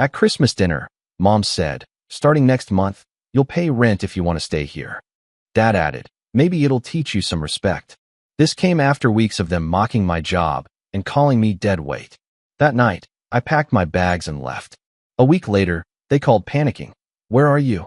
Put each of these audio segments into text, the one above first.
At Christmas dinner, Mom said, "Starting next month, you'll pay rent if you want to stay here." Dad added, "Maybe it'll teach you some respect." This came after weeks of them mocking my job and calling me dead weight. That night, I packed my bags and left. A week later, they called panicking. "Where are you?"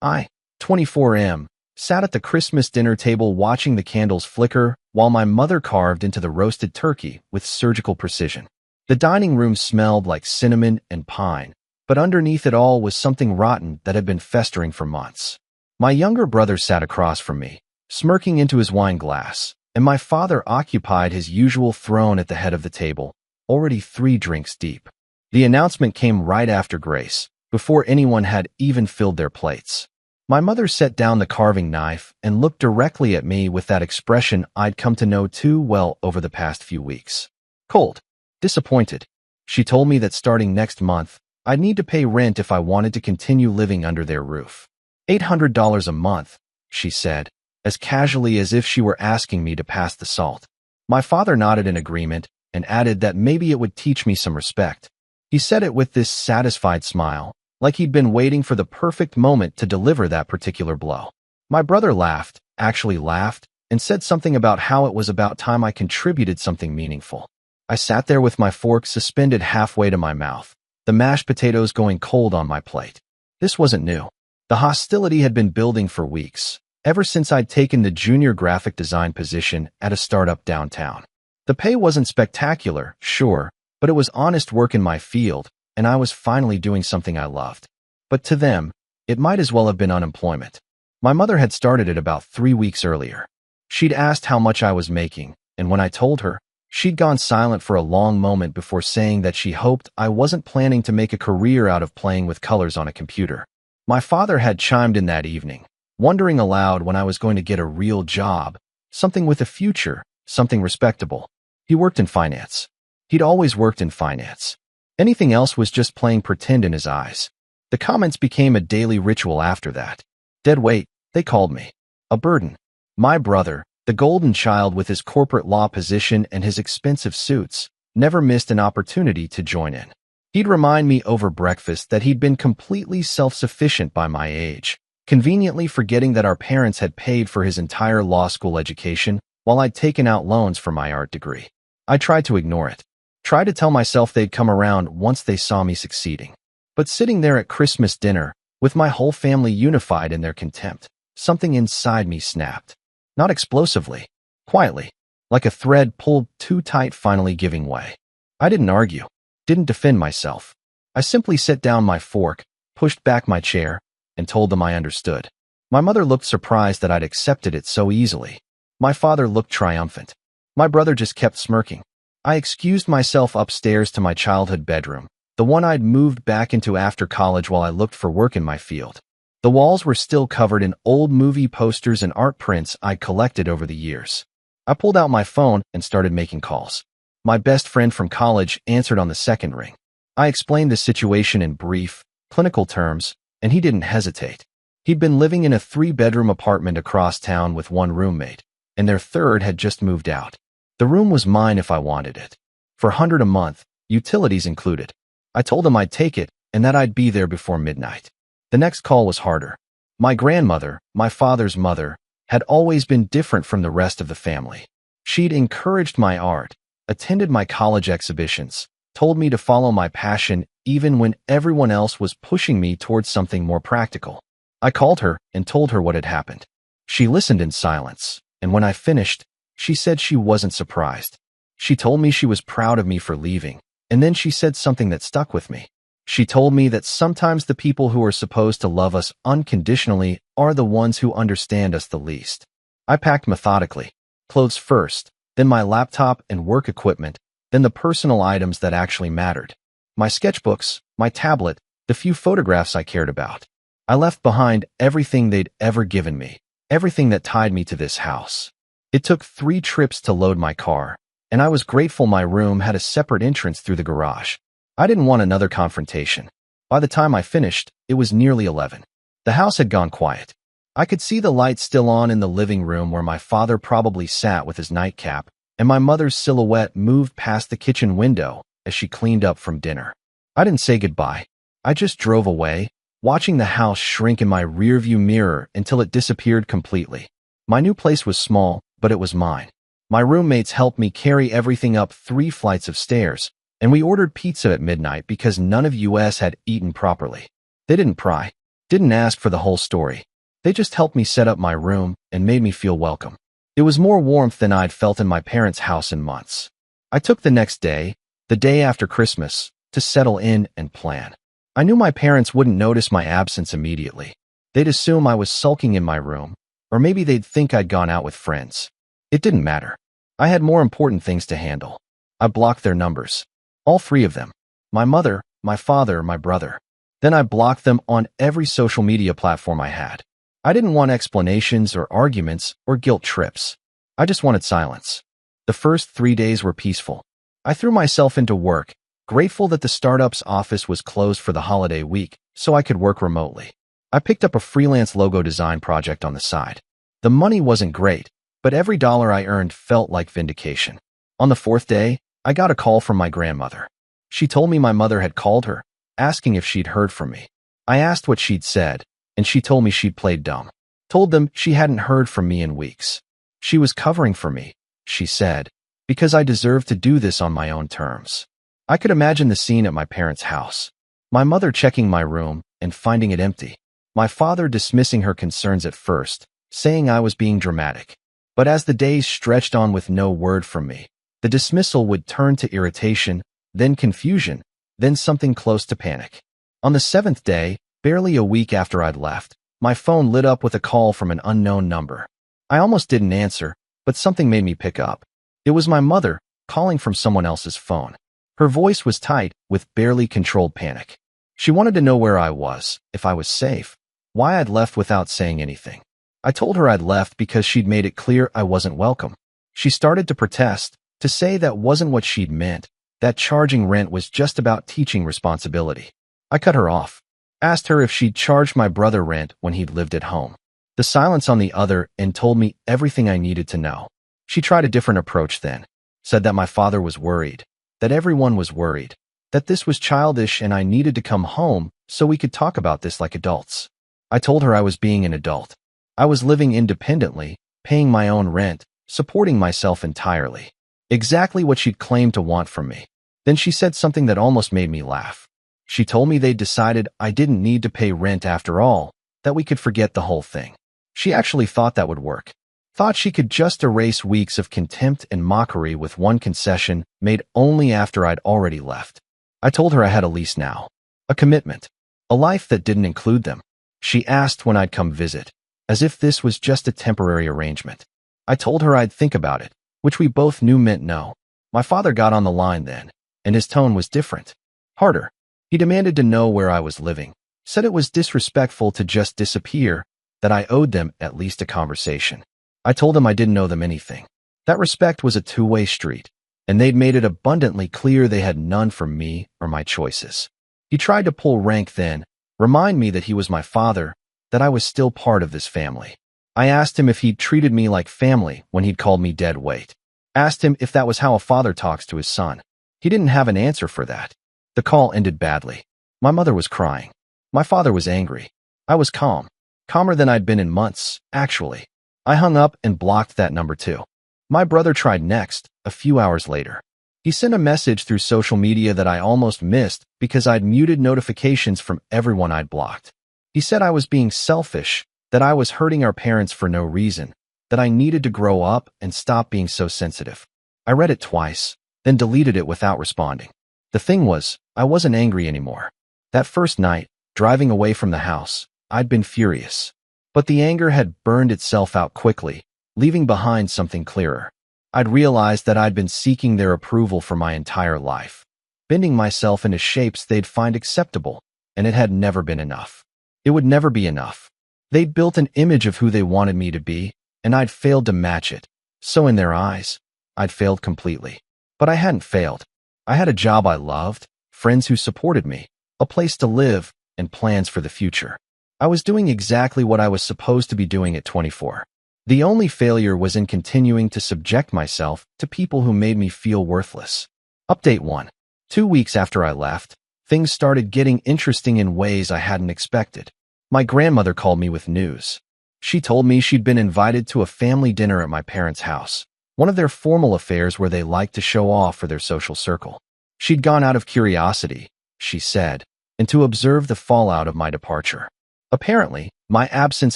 I, 24M, sat at the Christmas dinner table watching the candles flicker while my mother carved into the roasted turkey with surgical precision. The dining room smelled like cinnamon and pine, but underneath it all was something rotten that had been festering for months. My younger brother sat across from me, smirking into his wine glass, and my father occupied his usual throne at the head of the table, already 3 drinks deep. The announcement came right after Grace, before anyone had even filled their plates. My mother set down the carving knife and looked directly at me with that expression I'd come to know too well over the past few weeks. Cold. Disappointed. She told me that starting next month, I'd need to pay rent if I wanted to continue living under their roof. $800 a month, she said, as casually as if she were asking me to pass the salt. My father nodded in agreement and added that maybe it would teach me some respect. He said it with this satisfied smile, like he'd been waiting for the perfect moment to deliver that particular blow. My brother laughed, actually laughed, and said something about how it was about time I contributed something meaningful. I sat there with my fork suspended halfway to my mouth, the mashed potatoes going cold on my plate. This wasn't new. The hostility had been building for weeks, ever since I'd taken the junior graphic design position at a startup downtown. The pay wasn't spectacular, sure, but it was honest work in my field, and I was finally doing something I loved. But to them, it might as well have been unemployment. My mother had started it about 3 weeks earlier. She'd asked how much I was making, and when I told her, she'd gone silent for a long moment before saying that she hoped I wasn't planning to make a career out of playing with colors on a computer. My father had chimed in that evening, wondering aloud when I was going to get a real job, something with a future, something respectable. He worked in finance. He'd always worked in finance. Anything else was just playing pretend in his eyes. The comments became a daily ritual after that. Dead weight, they called me. A burden. My brother, the golden child with his corporate law position and his expensive suits, never missed an opportunity to join in. He'd remind me over breakfast that he'd been completely self-sufficient by my age, conveniently forgetting that our parents had paid for his entire law school education while I'd taken out loans for my art degree. I tried to ignore it. Tried to tell myself they'd come around once they saw me succeeding. But sitting there at Christmas dinner, with my whole family unified in their contempt, something inside me snapped. Not explosively, quietly, like a thread pulled too tight finally giving way. I didn't argue, didn't defend myself. I simply set down my fork, pushed back my chair, and told them I understood. My mother looked surprised that I'd accepted it so easily. My father looked triumphant. My brother just kept smirking. I excused myself upstairs to my childhood bedroom, the one I'd moved back into after college while I looked for work in my field. The walls were still covered in old movie posters and art prints I'd collected over the years. I pulled out my phone and started making calls. My best friend from college answered on the second ring. I explained the situation in brief, clinical terms, and he didn't hesitate. He'd been living in a 3-bedroom apartment across town with one roommate, and their third had just moved out. The room was mine if I wanted it. For $100 a month, utilities included. I told him I'd take it and that I'd be there before midnight. The next call was harder. My grandmother, my father's mother, had always been different from the rest of the family. She'd encouraged my art, attended my college exhibitions, told me to follow my passion even when everyone else was pushing me towards something more practical. I called her and told her what had happened. She listened in silence, and when I finished, she said she wasn't surprised. She told me she was proud of me for leaving, and then she said something that stuck with me. She told me that sometimes the people who are supposed to love us unconditionally are the ones who understand us the least. I packed methodically, clothes first, then my laptop and work equipment, then the personal items that actually mattered. My sketchbooks, my tablet, the few photographs I cared about. I left behind everything they'd ever given me, everything that tied me to this house. It took 3 trips to load my car, and I was grateful my room had a separate entrance through the garage. I didn't want another confrontation. By the time I finished, it was nearly 11. The house had gone quiet. I could see the lights still on in the living room where my father probably sat with his nightcap, and my mother's silhouette moved past the kitchen window as she cleaned up from dinner. I didn't say goodbye. I just drove away, watching the house shrink in my rearview mirror until it disappeared completely. My new place was small, but it was mine. My roommates helped me carry everything up 3 flights of stairs, and we ordered pizza at midnight because none of us had eaten properly. They didn't pry, didn't ask for the whole story. They just helped me set up my room and made me feel welcome. It was more warmth than I'd felt in my parents' house in months. I took the next day, the day after Christmas, to settle in and plan. I knew my parents wouldn't notice my absence immediately. They'd assume I was sulking in my room, or maybe they'd think I'd gone out with friends. It didn't matter. I had more important things to handle. I blocked their numbers. All 3 of them. My mother, my father, my brother. Then I blocked them on every social media platform I had. I didn't want explanations or arguments or guilt trips. I just wanted silence. The first 3 days were peaceful. I threw myself into work, grateful that the startup's office was closed for the holiday week so I could work remotely. I picked up a freelance logo design project on the side. The money wasn't great, but every dollar I earned felt like vindication. On the 4th day, I got a call from my grandmother. She told me my mother had called her, asking if she'd heard from me. I asked what she'd said, and she told me she'd played dumb. Told them she hadn't heard from me in weeks. She was covering for me, she said, because I deserved to do this on my own terms. I could imagine the scene at my parents' house. My mother checking my room and finding it empty. My father dismissing her concerns at first, saying I was being dramatic. But as the days stretched on with no word from me, the dismissal would turn to irritation, then confusion, then something close to panic. On the 7th day, barely a week after I'd left, my phone lit up with a call from an unknown number. I almost didn't answer, but something made me pick up. It was my mother, calling from someone else's phone. Her voice was tight, with barely controlled panic. She wanted to know where I was, if I was safe, why I'd left without saying anything. I told her I'd left because she'd made it clear I wasn't welcome. She started to protest, to say that wasn't what she'd meant, that charging rent was just about teaching responsibility. I cut her off. Asked her if she'd charged my brother rent when he'd lived at home. The silence on the other end told me everything I needed to know. She tried a different approach then. Said that my father was worried, that everyone was worried, that this was childish and I needed to come home so we could talk about this like adults. I told her I was being an adult. I was living independently, paying my own rent, supporting myself entirely. Exactly what she'd claimed to want from me. Then she said something that almost made me laugh. She told me they'd decided I didn't need to pay rent after all, that we could forget the whole thing. She actually thought that would work. Thought she could just erase weeks of contempt and mockery with one concession made only after I'd already left. I told her I had a lease now. A commitment. A life that didn't include them. She asked when I'd come visit, as if this was just a temporary arrangement. I told her I'd think about it, which we both knew meant no. My father got on the line then, and his tone was different. Harder. He demanded to know where I was living, said it was disrespectful to just disappear, that I owed them at least a conversation. I told him I didn't owe them anything. That respect was a two-way street, and they'd made it abundantly clear they had none for me or my choices. He tried to pull rank then, remind me that he was my father, that I was still part of this family. I asked him if he'd treated me like family when he'd called me dead weight. Asked him if that was how a father talks to his son. He didn't have an answer for that. The call ended badly. My mother was crying. My father was angry. I was calm. Calmer than I'd been in months, actually. I hung up and blocked that number too. My brother tried next, a few hours later. He sent a message through social media that I almost missed because I'd muted notifications from everyone I'd blocked. He said I was being selfish, that I was hurting our parents for no reason, that I needed to grow up and stop being so sensitive. I read it twice, then deleted it without responding. The thing was, I wasn't angry anymore. That first night, driving away from the house, I'd been furious. But the anger had burned itself out quickly, leaving behind something clearer. I'd realized that I'd been seeking their approval for my entire life, bending myself into shapes they'd find acceptable, and it had never been enough. It would never be enough. They'd built an image of who they wanted me to be, and I'd failed to match it. So in their eyes, I'd failed completely. But I hadn't failed. I had a job I loved, friends who supported me, a place to live, and plans for the future. I was doing exactly what I was supposed to be doing at 24. The only failure was in continuing to subject myself to people who made me feel worthless. Update 1. 2 weeks after I left, things started getting interesting in ways I hadn't expected. My grandmother called me with news. She told me she'd been invited to a family dinner at my parents' house, one of their formal affairs where they like to show off for their social circle. She'd gone out of curiosity, she said, and to observe the fallout of my departure. Apparently, my absence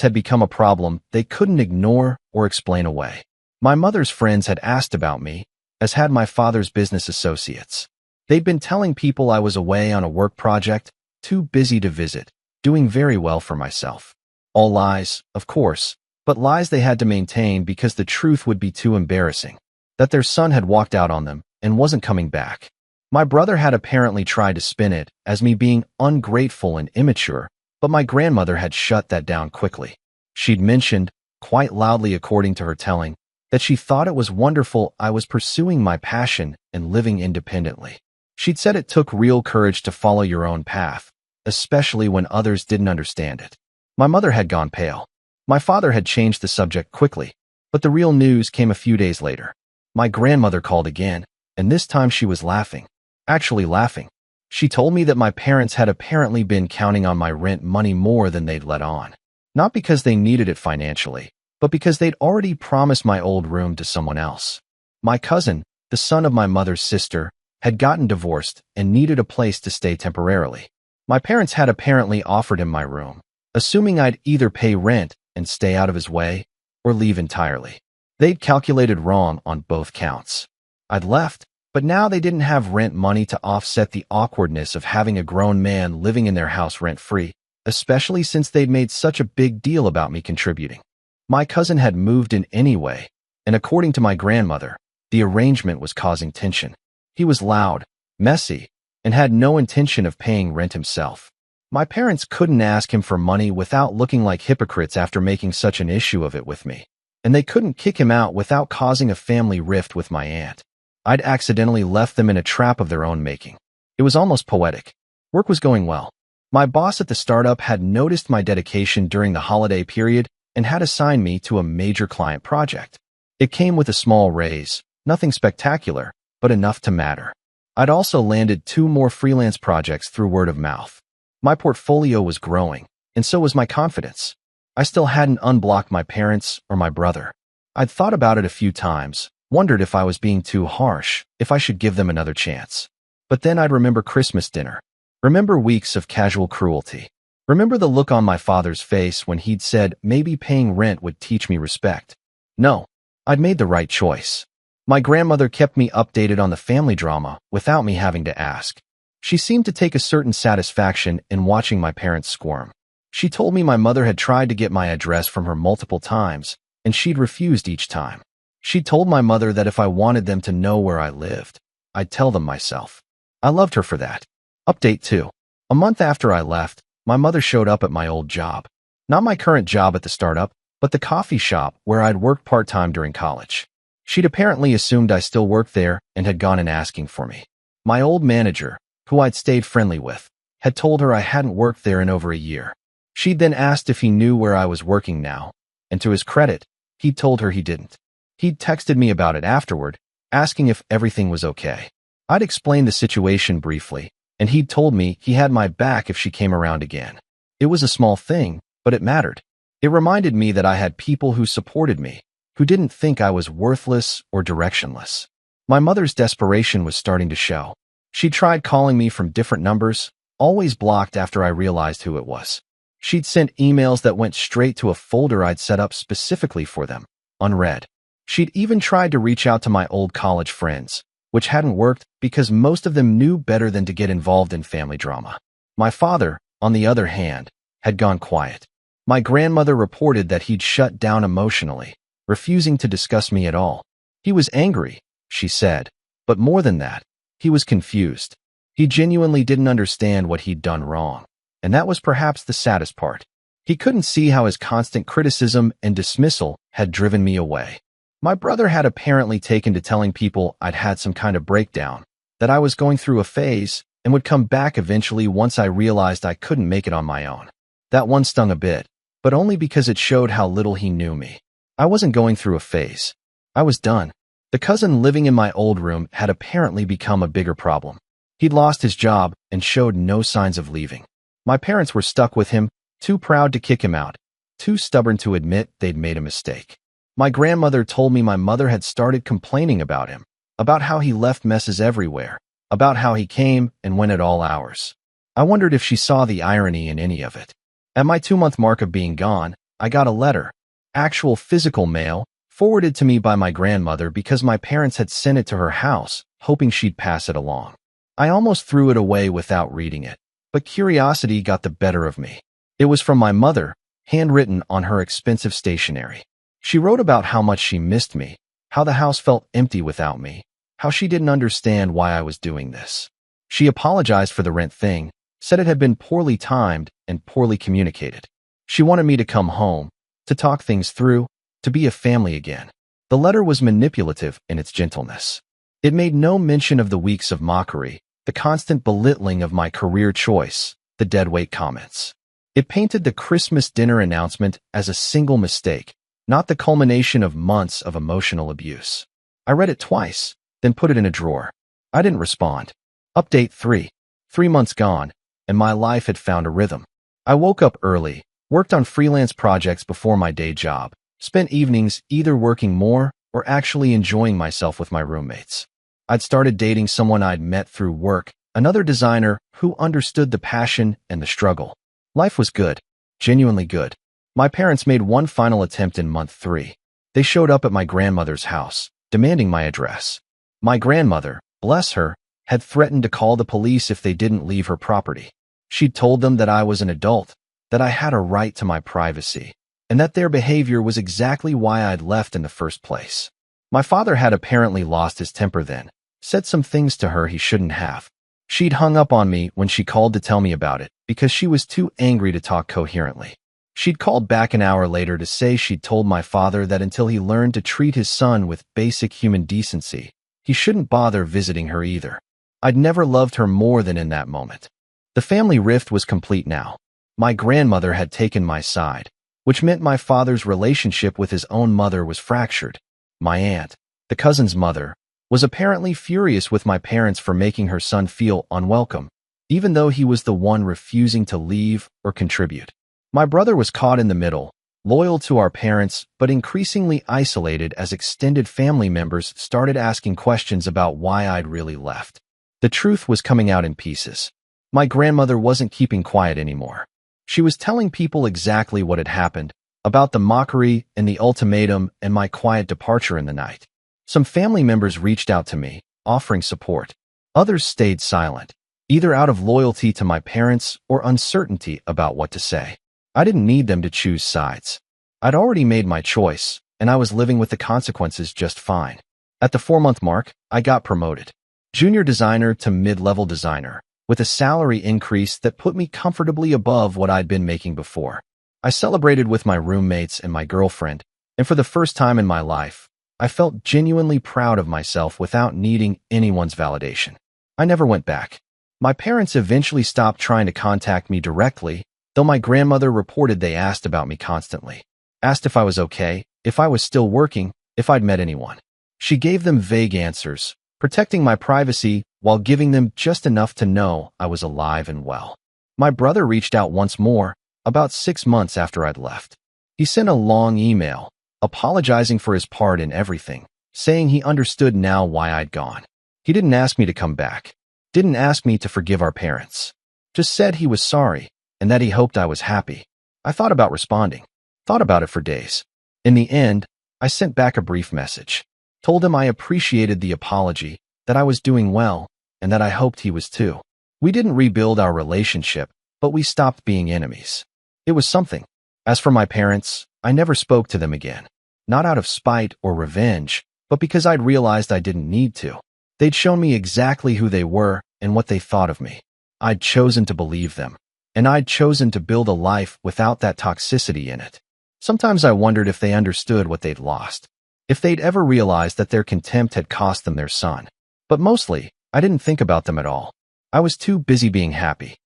had become a problem they couldn't ignore or explain away. My mother's friends had asked about me, as had my father's business associates. They'd been telling people I was away on a work project, too busy to visit, doing very well for myself. All lies, of course, but lies they had to maintain because the truth would be too embarrassing, that their son had walked out on them and wasn't coming back. My brother had apparently tried to spin it as me being ungrateful and immature, but my grandmother had shut that down quickly. She'd mentioned, quite loudly according to her telling, that she thought it was wonderful I was pursuing my passion and living independently. She'd said it took real courage to follow your own path, especially when others didn't understand it. My mother had gone pale. My father had changed the subject quickly, but the real news came a few days later. My grandmother called again, and this time she was laughing. Actually laughing. She told me that my parents had apparently been counting on my rent money more than they'd let on. Not because they needed it financially, but because they'd already promised my old room to someone else. My cousin, the son of my mother's sister, had gotten divorced and needed a place to stay temporarily. My parents had apparently offered him my room, assuming I'd either pay rent and stay out of his way or leave entirely. They'd calculated wrong on both counts. I'd left, but now they didn't have rent money to offset the awkwardness of having a grown man living in their house rent-free, especially since they'd made such a big deal about me contributing. My cousin had moved in anyway, and according to my grandmother, the arrangement was causing tension. He was loud, messy, and had no intention of paying rent himself. My parents couldn't ask him for money without looking like hypocrites after making such an issue of it with me, and they couldn't kick him out without causing a family rift with my aunt. I'd accidentally left them in a trap of their own making. It was almost poetic. Work was going well. My boss at the startup had noticed my dedication during the holiday period and had assigned me to a major client project. It came with a small raise, nothing spectacular, but enough to matter. I'd also landed 2 more freelance projects through word of mouth. My portfolio was growing, and so was my confidence. I still hadn't unblocked my parents or my brother. I'd thought about it a few times, wondered if I was being too harsh, if I should give them another chance. But then I'd remember Christmas dinner, remember weeks of casual cruelty, remember the look on my father's face when he'd said maybe paying rent would teach me respect. No, I'd made the right choice. My grandmother kept me updated on the family drama without me having to ask. She seemed to take a certain satisfaction in watching my parents squirm. She told me my mother had tried to get my address from her multiple times, and she'd refused each time. She told my mother that if I wanted them to know where I lived, I'd tell them myself. I loved her for that. Update 2. A month after I left, my mother showed up at my old job. Not my current job at the startup, but the coffee shop where I'd worked part-time during college. She'd apparently assumed I still worked there and had gone in asking for me. My old manager, who I'd stayed friendly with, had told her I hadn't worked there in over a year. She'd then asked if he knew where I was working now, and to his credit, he'd told her he didn't. He'd texted me about it afterward, asking if everything was okay. I'd explained the situation briefly, and he'd told me he had my back if she came around again. It was a small thing, but it mattered. It reminded me that I had people who supported me, who didn't think I was worthless or directionless. My mother's desperation was starting to show. She tried calling me from different numbers, always blocked after I realized who it was. She'd sent emails that went straight to a folder I'd set up specifically for them, unread. She'd even tried to reach out to my old college friends, which hadn't worked because most of them knew better than to get involved in family drama. My father, on the other hand, had gone quiet. My grandmother reported that he'd shut down emotionally, refusing to discuss me at all. He was angry, she said, but more than that, he was confused. He genuinely didn't understand what he'd done wrong, and that was perhaps the saddest part. He couldn't see how his constant criticism and dismissal had driven me away. My brother had apparently taken to telling people I'd had some kind of breakdown, that I was going through a phase and would come back eventually once I realized I couldn't make it on my own. That one stung a bit, but only because it showed how little he knew me. I wasn't going through a phase. I was done. The cousin living in my old room had apparently become a bigger problem. He'd lost his job and showed no signs of leaving. My parents were stuck with him, too proud to kick him out, too stubborn to admit they'd made a mistake. My grandmother told me my mother had started complaining about him, about how he left messes everywhere, about how he came and went at all hours. I wondered if she saw the irony in any of it. At my 2-month mark of being gone, I got a letter, actual physical mail, forwarded to me by my grandmother because my parents had sent it to her house, hoping she'd pass it along. I almost threw it away without reading it, but curiosity got the better of me. It was from my mother, handwritten on her expensive stationery. She wrote about how much she missed me, how the house felt empty without me, how she didn't understand why I was doing this. She apologized for the rent thing, said it had been poorly timed and poorly communicated. She wanted me to come home, to talk things through, to be a family again. The letter was manipulative in its gentleness. It made no mention of the weeks of mockery, the constant belittling of my career choice, the deadweight comments. It painted the Christmas dinner announcement as a single mistake, not the culmination of months of emotional abuse. I read it twice, then put it in a drawer. I didn't respond. Update 3. 3 months gone, and my life had found a rhythm. I woke up early, worked on freelance projects before my day job, spent evenings either working more or actually enjoying myself with my roommates. I'd started dating someone I'd met through work, another designer who understood the passion and the struggle. Life was good, genuinely good. My parents made one final attempt in month 3. They showed up at my grandmother's house, demanding my address. My grandmother, bless her, had threatened to call the police if they didn't leave her property. She'd told them that I was an adult, that I had a right to my privacy, and that their behavior was exactly why I'd left in the first place. My father had apparently lost his temper then, said some things to her he shouldn't have. She'd hung up on me when she called to tell me about it because she was too angry to talk coherently. She'd called back an hour later to say she'd told my father that until he learned to treat his son with basic human decency, he shouldn't bother visiting her either. I'd never loved her more than in that moment. The family rift was complete now. My grandmother had taken my side, which meant my father's relationship with his own mother was fractured. My aunt, the cousin's mother, was apparently furious with my parents for making her son feel unwelcome, even though he was the one refusing to leave or contribute. My brother was caught in the middle, loyal to our parents but increasingly isolated as extended family members started asking questions about why I'd really left. The truth was coming out in pieces. My grandmother wasn't keeping quiet anymore. She was telling people exactly what had happened, about the mockery and the ultimatum and my quiet departure in the night. Some family members reached out to me, offering support. Others stayed silent, either out of loyalty to my parents or uncertainty about what to say. I didn't need them to choose sides. I'd already made my choice, and I was living with the consequences just fine. At the 4-month mark, I got promoted. Junior designer to mid-level designer, with a salary increase that put me comfortably above what I'd been making before. I celebrated with my roommates and my girlfriend, and for the first time in my life, I felt genuinely proud of myself without needing anyone's validation. I never went back. My parents eventually stopped trying to contact me directly, though my grandmother reported they asked about me constantly. Asked if I was okay, if I was still working, if I'd met anyone. She gave them vague answers, protecting my privacy while giving them just enough to know I was alive and well. My brother reached out once more, about 6 months after I'd left. He sent a long email, apologizing for his part in everything, saying he understood now why I'd gone. He didn't ask me to come back, didn't ask me to forgive our parents, just said he was sorry and that he hoped I was happy. I thought about responding, thought about it for days. In the end, I sent back a brief message, told him I appreciated the apology, that I was doing well, and that I hoped he was too. We didn't rebuild our relationship, but we stopped being enemies. It was something. As for my parents, I never spoke to them again. Not out of spite or revenge, but because I'd realized I didn't need to. They'd shown me exactly who they were and what they thought of me. I'd chosen to believe them, and I'd chosen to build a life without that toxicity in it. Sometimes I wondered if they understood what they'd lost, if they'd ever realized that their contempt had cost them their son. But mostly, I didn't think about them at all. I was too busy being happy.